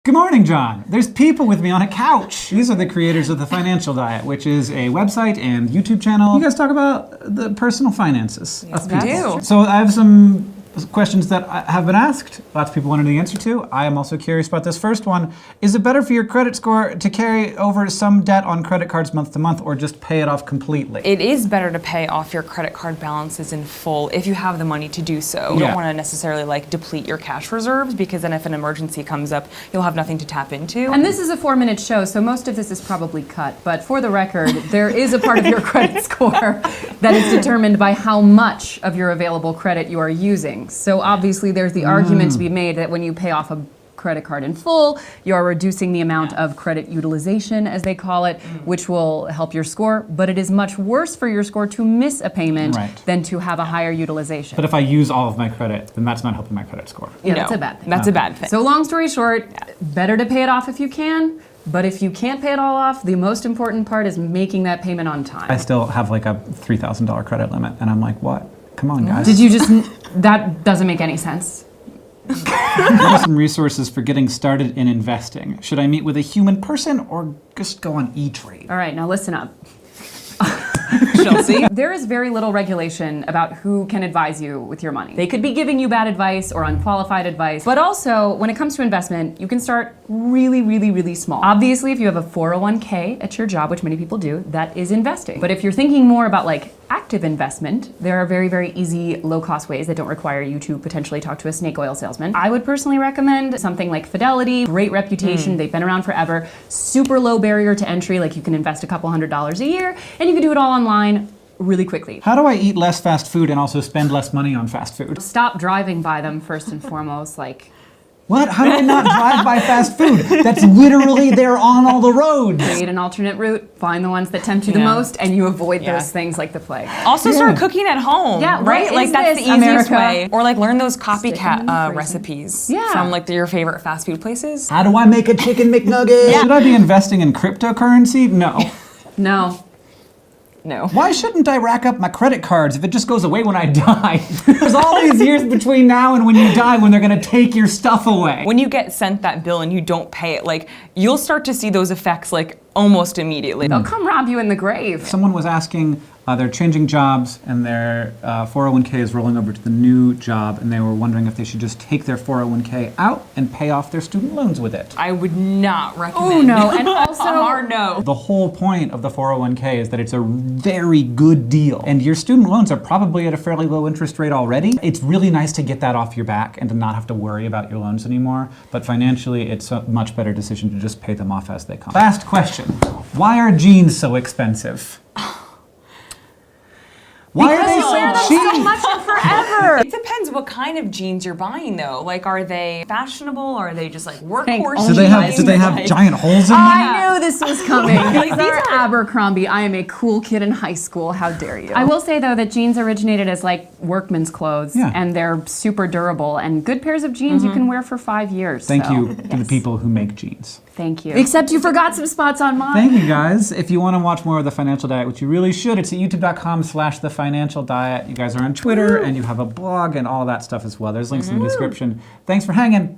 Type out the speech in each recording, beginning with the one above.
Good morning, John. There's people with me on a couch. These are the creators of The Financial Diet, which is a website and YouTube channel. You guys talk about the personal finances of people. We do. So I have some questions that have been asked. Lots of people wanted the answer to. I am also curious about this first one. Is it better for your credit score to carry over some debt on credit cards month to month or just pay it off completely? It is better to pay off your credit card balances in full if you have the money to do so. You don't want to necessarily deplete your cash reserves, because then if an emergency comes up, you'll have nothing to tap into. And this is a 4-minute show, so most of this is probably cut. But for the record, there is a part of your credit score that is determined by how much of your available credit you are using. So obviously there's the argument to be made that when you pay off a credit card in full, you're reducing the amount of credit utilization, as they call it, which will help your score. But it is much worse for your score to miss a payment than to have a higher utilization. But if I use all of my credit, then that's not helping my credit score. Yeah, that's a bad thing. That's a bad thing. So long story short, better to pay it off if you can. But if you can't pay it all off, the most important part is making that payment on time. I still have like a $3,000 credit limit, and I'm like, what? Come on, guys. Did you just, that doesn't make any sense. What are some resources for getting started in investing? Should I meet with a human person or just go on E-Trade? All right, now listen up. Chelsea? There is very little regulation about who can advise you with your money. They could be giving you bad advice or unqualified advice, but also when it comes to investment, you can start really, really, really small. Obviously, if you have a 401k at your job, which many people do, that is investing. But if you're thinking more about active investment, there are very, very easy, low-cost ways that don't require you to potentially talk to a snake oil salesman. I would personally recommend something like Fidelity. Great reputation, they've been around forever. Super low barrier to entry, you can invest a couple $100s a year, and you can do it all online really quickly. How do I eat less fast food and also spend less money on fast food? Stop driving by them first and foremost, What? How do I not drive by fast food? That's literally there on all the roads. create an alternate route, find the ones that tempt you the most, and you avoid those things like the plague. Also start cooking at home. Yeah, right? what is That's this, the easiest America? way. Or learn those Stick 'em in the copycat freezer. recipes Yeah. from your favorite fast food places. How do I make a chicken McNugget? Should I be investing in cryptocurrency? No. No. No. Why shouldn't I rack up my credit cards if it just goes away when I die? There's all these years between now and when you die when they're gonna take your stuff away. When you get sent that bill and you don't pay it, you'll start to see those effects almost immediately. They'll come rob you in the grave. Someone was asking, they're changing jobs and their 401k is rolling over to the new job, and they were wondering if they should just take their 401k out and pay off their student loans with it. I would not recommend. Oh no, and also hard no. The whole point of the 401k is that it's a very good deal, and your student loans are probably at a fairly low interest rate already. It's really nice to get that off your back and to not have to worry about your loans anymore, but financially it's a much better decision to just pay them off as they come. Last question. Why are jeans so expensive? Why are they you wear them so cheap? so much and forever. It depends what kind of jeans you're buying, though. Are they fashionable, or are they just workhorse Do they have giant holes in them? I knew this was coming. These are Abercrombie. I am a cool kid in high school. How dare you? I will say though that jeans originated as workman's clothes, and they're super durable. And good pairs of jeans you can wear for 5 years. Thank you to the people who make jeans. Thank you. Except you forgot some spots on mine. Thank you, guys. If you want to watch more of The Financial Diet, which you really should, it's at youtube.com/thefinancialdiet. You guys are on Twitter, and you have a blog and all that stuff as well. There's links in the description. Thanks for hanging.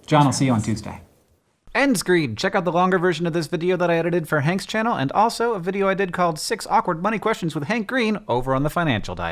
John, I'll see you on Tuesday. End screen. Check out the longer version of this video that I edited for Hank's channel, and also a video I did called 6 Awkward Money Questions with Hank Green over on The Financial Diet.